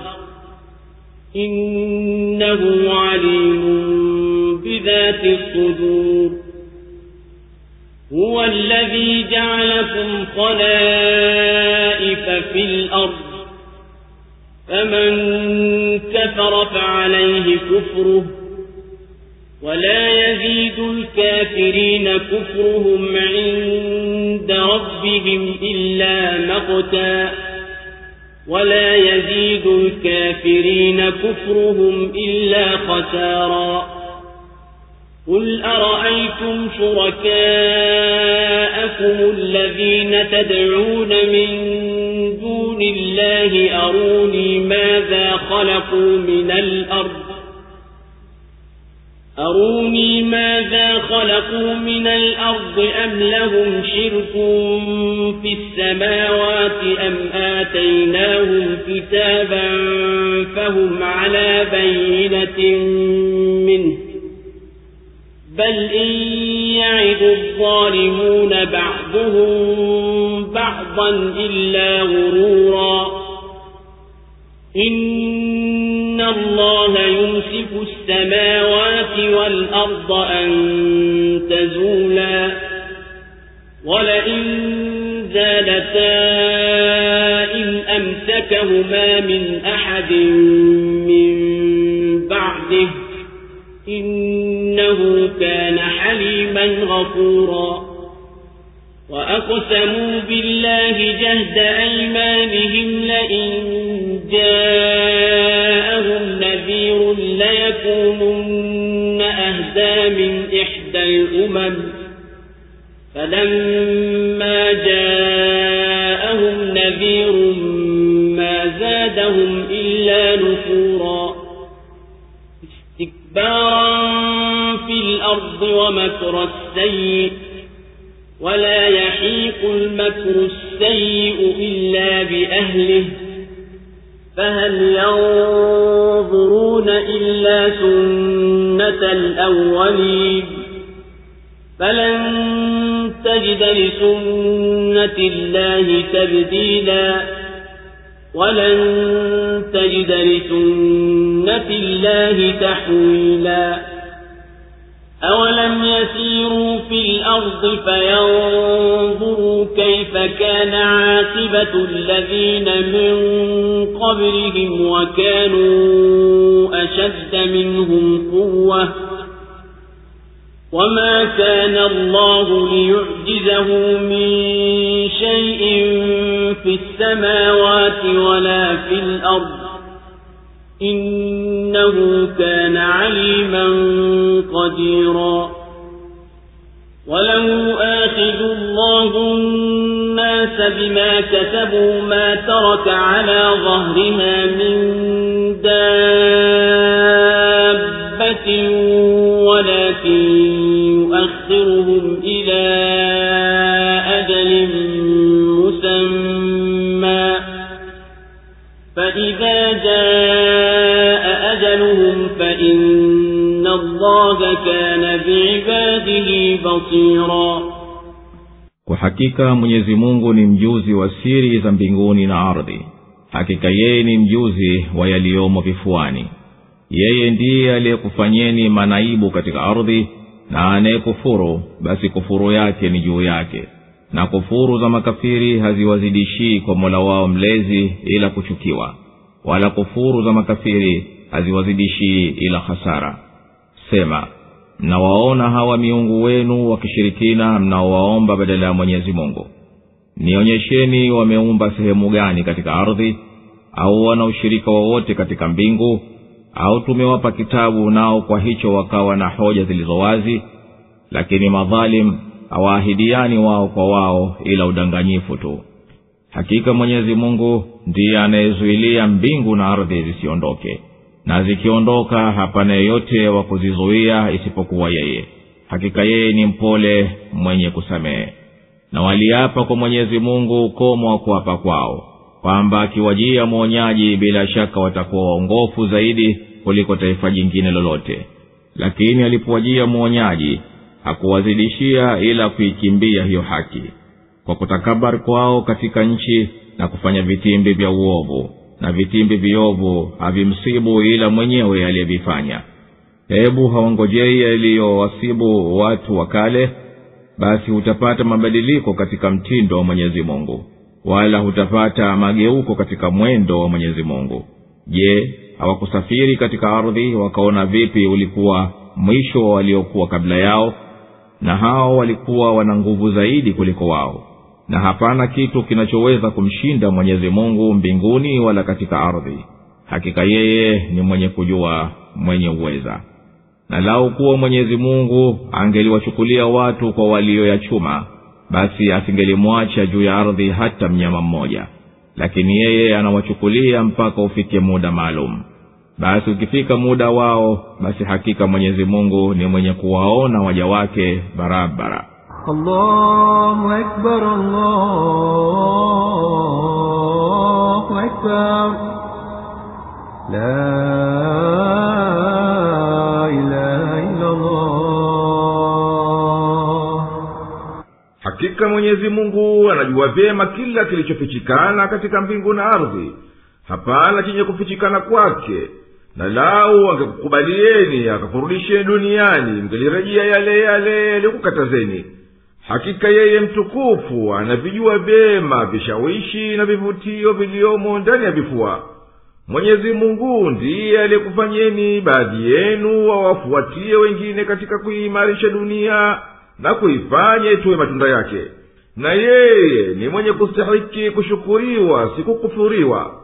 إنه عليم بذات الصدور هو الذي جعلكم خلائف في الأرض فمن كفر فعليه كفره ولا يزيد الكافرين كفرهم عند ربهم إلا مقتا ولا يزيد الكافرين كفرهم إلا خسارا قل أرأيتم شركاءكم الذين تدعون من دون الله أروني ماذا خلقوا من الأرض أم لهم شرك في السماوات أم آتيناهم كتابا فهم على بينة منه بل إن يعد الظالمون بعضهم بعضا إلا غرورا إن الله يمسك السماوات والأرض أن تزولا ولئن زالتا إن أمسكهما من أحد من بعده إنه كان حليما غفورا وأقسموا بالله جهد أيمانهم لئن جاءهم نذير ليكونن أهدى من إحدى الأمم فلما جاءهم نذير ما زادهم إلا نفورا استكبارا في الأرض ومكر السيء ولا يحيق المكر السيء إلا بأهله فهل ينظرون إلا سنة الأولين فلن تجد لسنة الله تبديلا ولن تجد لسنة الله تحويلا أولم يسيروا في الأرض فينظروا كيف كان عاقبة الذين من قبلهم وكانوا أشد منهم قوة وما كان الله ليعجزه من شيء في السماوات ولا في الأرض إنه كان عليما قديرا ولو آخذ الله الناس بما كسبوا ما ترك على ظهرها من دابة ولكن يؤخرهم إلى أجل مسمى فإذا جاء أجلهم فإن الله كان بعباده بصيرا. Kwa hakika Mwenyezi Mungu ni mjuzi wa siri za mbinguni na ardhi. Hakika yeye ni mjuzi wa yaliyomo vifuani. Yeye ndiye aliyekufanyeni manaibu katika ardhi, na anayekufuru basi kufuru yake ni juu yake. Na kufuru za makafiri haziwazidishii kwa Mola wao mlezi ila kuchukiwa, wala kufuru za makafiri haziwazidishii ila hasara. Sema, mnawaona hawa miungu wenu wakishirikina mnaowaomba badala ya Mwenyezi Mungu? Nionyesheni wameumba sehemu gani katika ardhi, au wana ushirika wowote katika mbingu, au tumewapa kitabu nao kwa hicho wakawa na hoja zilizowazi. Lakini madhalim hawaahidiani wao kwa wao ila udanganyifu tu. Hakika Mwenyezi Mungu ndiye anayezuilia mbingu na ardhi zisiondoke, na zikiondoka hapana yeyote wa kuzizuia isipokuwa yeye. Hakika yeye ni mpole mwenye kusamehe. Na waliapa kwa Mwenyezi Mungu ukomo wa kuapa kwao, kwamba akiwajia mwonyaji bila shaka watakuwa waongofu zaidi kuliko taifa jingine lolote. Lakini alipowajia mwonyaji hakuwazidishia ila kuikimbia hiyo haki, kwa kutakabari kwao katika nchi na kufanya vitimbi vya uovu, na vitimbi viovu havimsibu ila mwenyewe aliyevifanya. Hebu hawangojei yaliyowasibu watu wa kale, basi hutapata mabadiliko katika mtindo wa Mwenyezi Mungu, wala hutapata mageuko katika mwendo wa Mwenyezi Mungu. Je, hawakusafiri katika ardhi wakaona vipi ulikuwa mwisho wa waliokuwa kabla yao? Na hao walikuwa wana nguvu zaidi kuliko wao, na hapana kitu kinachoweza kumshinda Mwenyezi Mungu mbinguni wala katika ardhi. Hakika yeye ni mwenye kujua, mwenye uweza. Na lau kuwa Mwenyezi Mungu angeliwachukulia watu kwa walioyachuma, basi asingelimwacha juu ya ardhi hata mnyama mmoja, lakini yeye anawachukulia mpaka ufike muda maalum. Basi ukifika muda wao, basi hakika Mwenyezi Mungu ni mwenye kuwaona waja wake barabara. Allahu Akbar, Allahu Akbar, la ilaha illa Allah. Hakika Mwenyezi Mungu anajua vyema kila kilichofichikana katika mbingu na ardhi, hapana chenye kufichikana kwake. Na lau angekukubalieni akakurudisheni duniani, mngelirejea yale yale yalikukatazeni. Hakika yeye mtukufu anavijua vyema vishawishi na vivutio viliomo ndani ya vifua. Mwenyezi Mungu ndiye aliyekufanyeni baadhi yenu wawafuatie wengine katika kuimarisha dunia na kuifanya itoe matunda yake, na yeye ni mwenye kustahiki kushukuriwa, si kukufuriwa.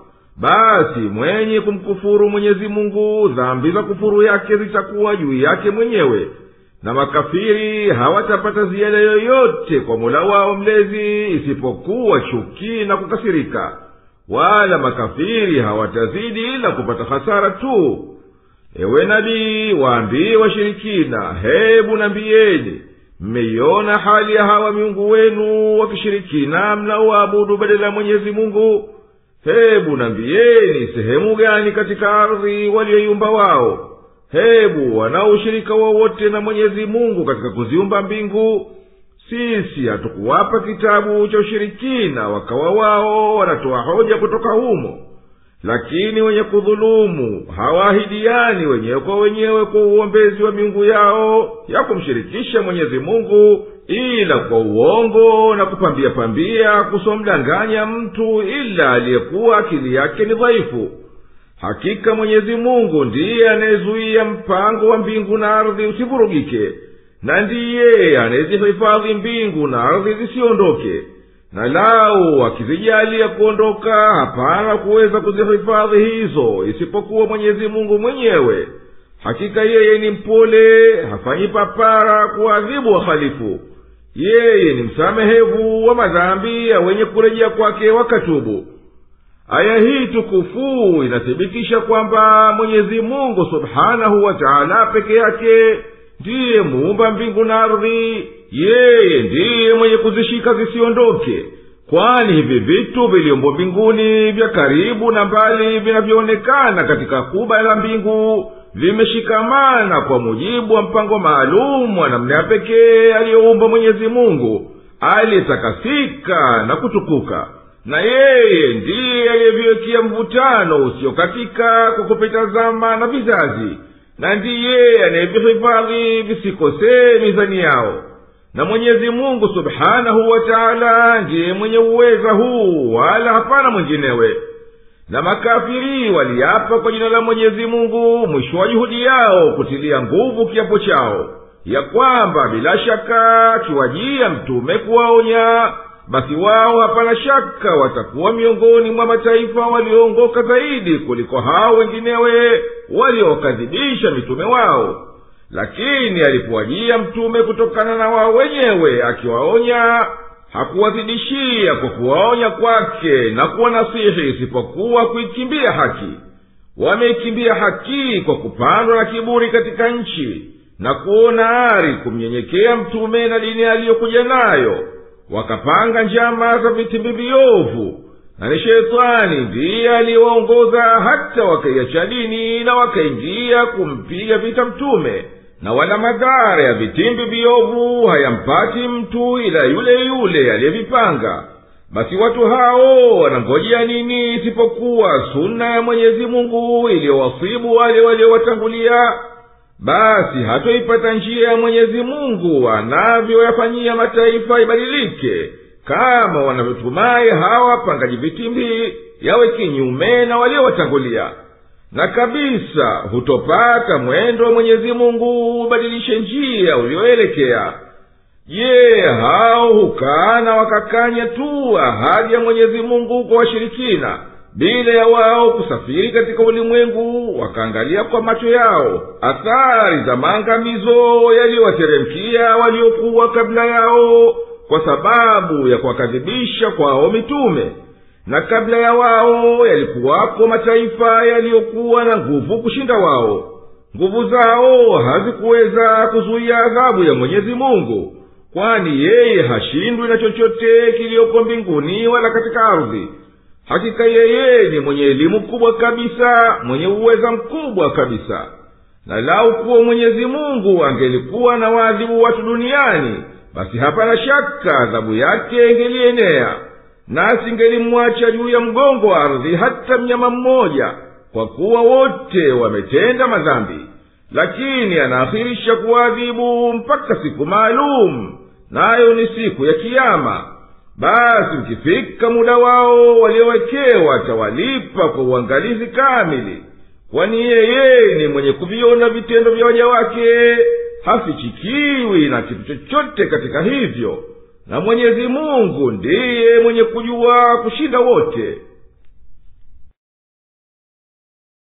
Basi mwenye kumkufuru Mwenyezi Mungu, dhambi za kufuru yake zitakuwa juu yake mwenyewe, na makafiri hawatapata ziada yoyote kwa Mola wao mlezi isipokuwa chuki na kukasirika, wala makafiri hawatazidi ila kupata hasara tu. Ewe nabii, waambie washirikina, hebu nambieni, mmeiona hali ya hawa miungu wenu wakishirikina mnaoabudu badala ya Mwenyezi Mungu? Hebu nambieni, sehemu gani katika ardhi walioiumba wao? Hebu wana ushirika wowote na Mwenyezi Mungu katika kuziumba mbingu? Sisi hatukuwapa kitabu cha ushirikina wakawa wao wanatoa hoja kutoka humo. Lakini wenye kudhulumu hawaahidiani wenyewe kwa wenyewe kwa uombezi wa miungu yao ya kumshirikisha Mwenyezi Mungu, ila kwa uongo na kupambia kusomdanganya mtu ila aliyekuwa akili yake ni dhaifu. Hakika Mwenyezi Mungu ndiye anayezuia mpango wa mbingu na ardhi usivurugike, na ndiye anayezihifadhi mbingu na ardhi zisiondoke. Na lau akizijalia kuondoka, hapana kuweza kuzihifadhi hizo isipokuwa Mwenyezi Mungu mwenyewe. Hakika yeye ni mpole, hafanyi papara kuadhibu wahalifu. Yeye ni msamehevu wa madhambi ya wenye kurejea kwake wakatubu. Aya hii tukufu inathibitisha kwamba Mwenyezi Mungu Subhanahu wa Ta'ala peke yake ndiye muumba mbingu na ardhi. Yeye ndiye mwenye kuzishika zisiondoke, kwani hivi vitu vilivyomo mbinguni vya karibu na mbali vinavyoonekana katika kuba la mbingu vimeshikamana kwa mujibu wa mpango maalum wa namna pekee aliyoumba Mwenyezi Mungu aliyetakasika na kutukuka. Na yeye ndiye aliyeviwekea mvutano usiokatika kwa kupita zama na vizazi, na ndiye anayevihifadhi visikosee mizani yao. Na Mwenyezi Mungu Subhanahu wa Ta'ala ndiye mwenye uweza huu, wala hapana mwinginewe. Na makafiri waliapa kwa jina la Mwenyezi Mungu mwisho wa juhudi yao kutilia nguvu kiapo chao, ya kwamba bila shaka kiwajia mtume kuwaonya, basi wao hapana shaka watakuwa miongoni mwa mataifa walioongoka zaidi kuliko hao wenginewe waliokadhibisha mitume wao. Lakini alipowajia mtume kutokana na wao wenyewe akiwaonya, hakuwazidishia kwa kuwaonya kwake na kuwanasihi isipokuwa kuikimbia haki. Wameikimbia haki kwa kupandwa na kiburi katika nchi na kuona ari kumnyenyekea mtume na dini aliyokuja nayo, wakapanga njama za vitimbi viovu, na ni shetani ndiye aliyewaongoza hata wakaiacha dini na wakaingia kumpiga vita mtume. Na wala madhara ya vitimbi viovu hayampati mtu ila yule yule aliyevipanga. Basi watu hao wanangojea nini isipokuwa sunna ya Mwenyezi Mungu iliyowasibu wale waliowatangulia? basi hatoipata njia ya Mwenyezi Mungu anavyoyafanyia mataifa ibadilike, kama wanavyotumai hawa wapangaji vitimbi yawe kinyume na waliowatangulia. Na kabisa hutopata mwendo wa Mwenyezi Mungu ubadilishe njia ulioelekea. Je, hao hukana wakakanya tu ahadi ya Mwenyezi Mungu kwa washirikina, bila ya wao kusafiri katika ulimwengu wakaangalia kwa macho yao athari za maangamizo yaliyowateremkia waliokuwa kabla yao, kwa sababu ya kuwakadhibisha kwao mitume. Na kabla ya wao yalikuwako mataifa yaliyokuwa na nguvu kushinda wao. Nguvu zao hazikuweza kuzuia adhabu ya Mwenyezi Mungu, kwani yeye hashindwi na chochote kiliyoko mbinguni wala katika ardhi. Hakika yeye ni mwenye elimu kubwa kabisa, mwenye uweza mkubwa kabisa. Na lau kuwa Mwenyezi Mungu angelikuwa na waadhibu watu duniani, basi hapana shaka adhabu yake ingelienea, nasi ingelimwacha juu ya mgongo wa ardhi hata mnyama mmoja, kwa kuwa wote wametenda madhambi. Lakini anaakhirisha kuadhibu mpaka siku maalum, nayo ni siku ya Kiyama. Basi ukifika muda wao waliowekewa atawalipa kwa uangalizi kamili, kwani yeye ni mwenye kuviona vitendo vya waja wake, hafichikiwi na kitu chochote katika hivyo. Na Mwenyezi Mungu ndiye mwenye kujua kushinda wote.